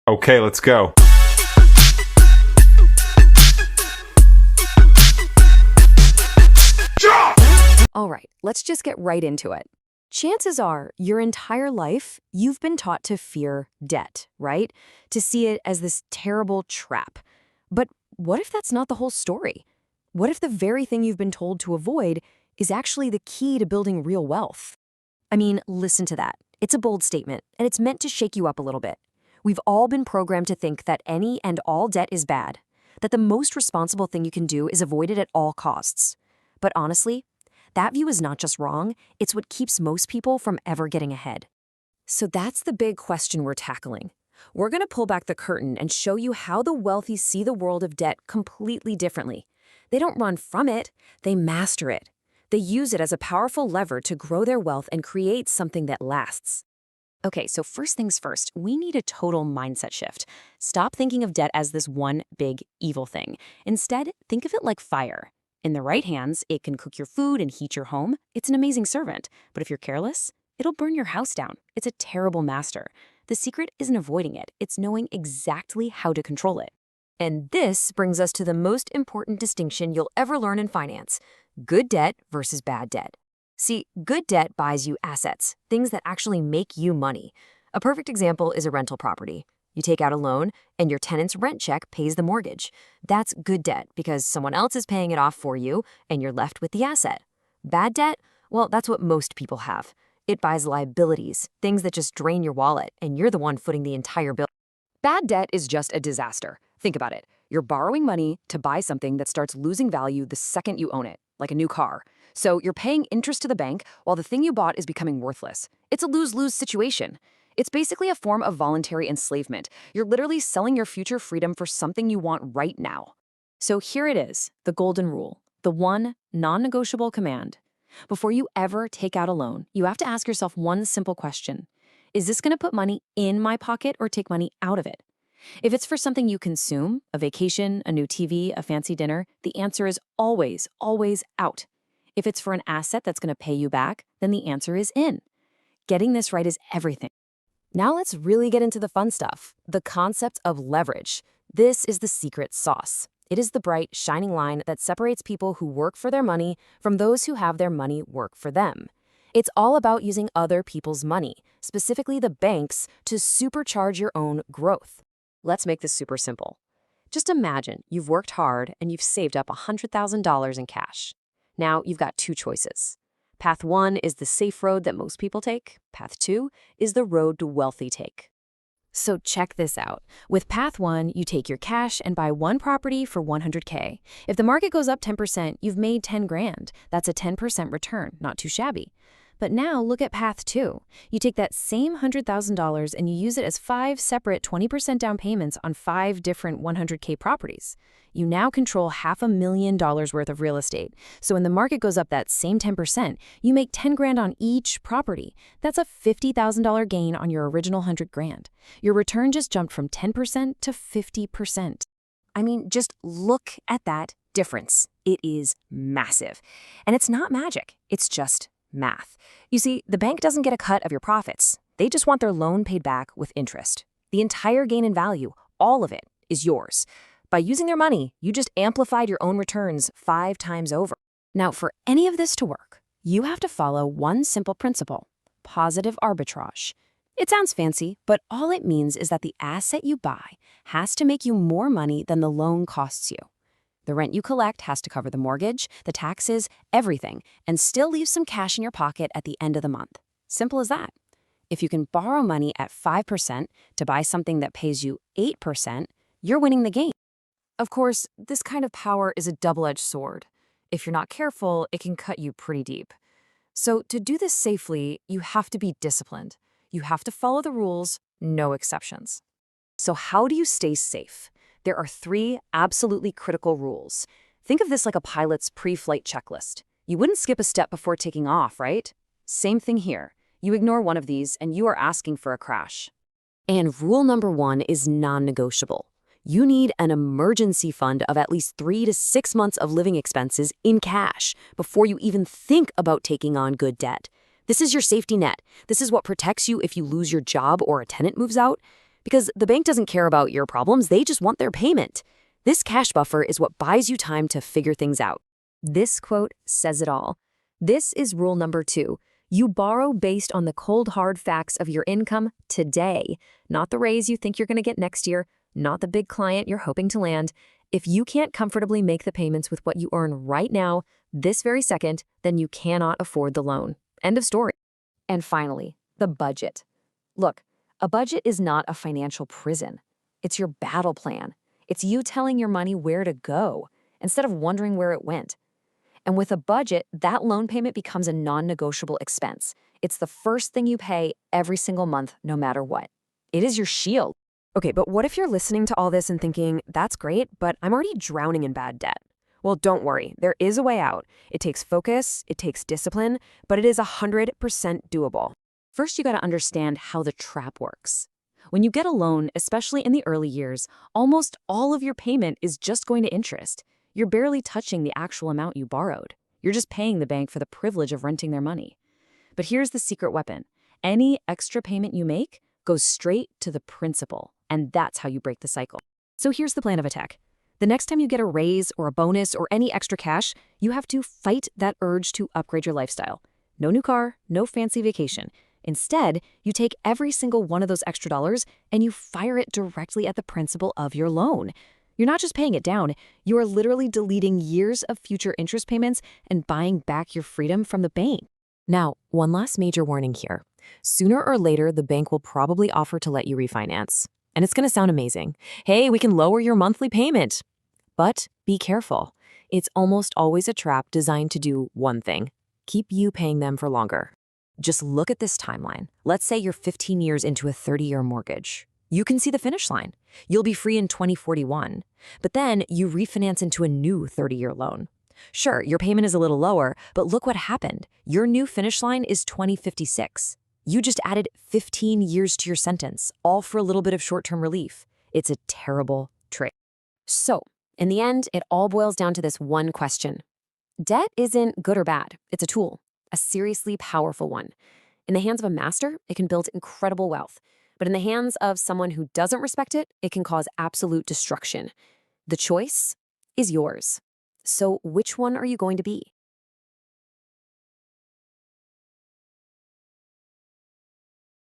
Okay, let's go. All right, let's just get right into it. Chances are, your entire life, you've been taught to fear debt, right? To see it as this terrible trap. But what if that's not the whole story? What if the very thing you've been told to avoid is actually the key to building real wealth? I mean, listen to that. It's a bold statement, and it's meant to shake you up a little bit. We've all been programmed to think that any and all debt is bad, that the most responsible thing you can do is avoid it at all costs. But honestly, that view is not just wrong, it's what keeps most people from ever getting ahead. So that's the big question we're tackling. We're going to pull back the curtain and show you how the wealthy see the world of debt completely differently. They don't run from it, they master it. They use it as a powerful lever to grow their wealth and create something that lasts. Okay, so first things first, we need a total mindset shift. Stop thinking of debt as this one big evil thing. Instead, think of it like fire. In the right hands, it can cook your food and heat your home. It's an amazing servant. But if you're careless, it'll burn your house down. It's a terrible master. The secret isn't avoiding it. It's knowing exactly how to control it. And this brings us to the most important distinction you'll ever learn in finance: good debt versus bad debt. See, good debt buys you assets, things that actually make you money. A perfect example is a rental property. You take out a loan, and your tenant's rent check pays the mortgage. That's good debt because someone else is paying it off for you, and you're left with the asset. Bad debt? Well, that's what most people have. It buys liabilities, things that just drain your wallet, and you're the one footing the entire bill. Bad debt is just a disaster. Think about it. You're borrowing money to buy something that starts losing value the second you own it, like a new car. So you're paying interest to the bank while the thing you bought is becoming worthless. It's a lose-lose situation. It's basically a form of voluntary enslavement. You're literally selling your future freedom for something you want right now. So here it is, the golden rule, the one non-negotiable command. Before you ever take out a loan, you have to ask yourself one simple question. Is this going to put money in my pocket or take money out of it? If it's for something you consume, a vacation, a new TV, a fancy dinner, the answer is always, always out. If it's for an asset that's going to pay you back, then the answer is in. Getting this right is everything. Now let's really get into the fun stuff, the concept of leverage. This is the secret sauce. It is the bright, shining line that separates people who work for their money from those who have their money work for them. It's all about using other people's money, specifically the banks, to supercharge your own growth. Let's make this super simple. Just imagine you've worked hard and you've saved up $100,000 in cash. Now you've got two choices. Path 1 is the safe road that most people take. Path 2 is the road to wealthy take. So check this out. With Path 1, you take your cash and buy one property for $100K. If the market goes up 10%, you've made 10 grand. That's a 10% return, not too shabby. But now look at Path 2. You take that same $100,000 and you use it as 5 separate 20% down payments on 5 different $100K properties. You now control $500,000 worth of real estate. So when the market goes up that same 10%, you make 10 grand on each property. That's a $50,000 gain on your original 100 grand. Your return just jumped from 10% to 50%. I mean, just look at that difference. It is massive. And it's not magic. It's just math. You see, the bank doesn't get a cut of your profits. They just want their loan paid back with interest. The entire gain in value, all of it, is yours. By using their money, you just amplified your own returns 5 times over. Now, for any of this to work, you have to follow one simple principle: positive arbitrage. It sounds fancy, but all it means is that the asset you buy has to make you more money than the loan costs you. The rent you collect has to cover the mortgage, the taxes, everything, and still leave some cash in your pocket at the end of the month. Simple as that. If you can borrow money at 5% to buy something that pays you 8%, you're winning the game. Of course, this kind of power is a double-edged sword. If you're not careful, it can cut you pretty deep. So to do this safely, you have to be disciplined. You have to follow the rules, no exceptions. So how do you stay safe? There are 3 absolutely critical rules. Think of this like a pilot's pre-flight checklist. You wouldn't skip a step before taking off, right? Same thing here. You ignore one of these and you are asking for a crash. And rule number 1 is non-negotiable. You need an emergency fund of at least 3 to 6 months of living expenses in cash before you even think about taking on good debt. This is your safety net. This is what protects you if you lose your job or a tenant moves out. Because the bank doesn't care about your problems, they just want their payment. This cash buffer is what buys you time to figure things out. This quote says it all. This is rule number 2. You borrow based on the cold hard facts of your income today, not the raise you think you're going to get next year, not the big client you're hoping to land. If you can't comfortably make the payments with what you earn right now, this very second, then you cannot afford the loan. End of story. And finally, the budget. Look, a budget is not a financial prison. It's your battle plan. It's you telling your money where to go instead of wondering where it went. And with a budget, that loan payment becomes a non-negotiable expense. It's the first thing you pay every single month, no matter what. It is your shield. Okay, but what if you're listening to all this and thinking, that's great, but I'm already drowning in bad debt? Well, don't worry. There is a way out. It takes focus, it takes discipline, but it is 100% doable. First, you got to understand how the trap works. When you get a loan, especially in the early years, almost all of your payment is just going to interest. You're barely touching the actual amount you borrowed. You're just paying the bank for the privilege of renting their money. But here's the secret weapon. Any extra payment you make goes straight to the principal, and that's how you break the cycle. So here's the plan of attack. The next time you get a raise or a bonus or any extra cash, you have to fight that urge to upgrade your lifestyle. No new car, no fancy vacation. Instead, you take every single one of those extra dollars and you fire it directly at the principal of your loan. You're not just paying it down, you are literally deleting years of future interest payments and buying back your freedom from the bank. Now, one last major warning here. Sooner or later, the bank will probably offer to let you refinance. And it's going to sound amazing. Hey, we can lower your monthly payment. But be careful. It's almost always a trap designed to do one thing: keep you paying them for longer. Just look at this timeline. Let's say you're 15 years into a 30-year mortgage. You can see the finish line. You'll be free in 2041. But then you refinance into a new 30-year loan. Sure, your payment is a little lower, but look what happened. Your new finish line is 2056. You just added 15 years to your sentence, all for a little bit of short-term relief. It's a terrible trick. So, in the end, it all boils down to this one question. Debt isn't good or bad. It's a tool, a seriously powerful one. In the hands of a master, it can build incredible wealth. But in the hands of someone who doesn't respect it, it can cause absolute destruction. The choice is yours. So which one are you going to be?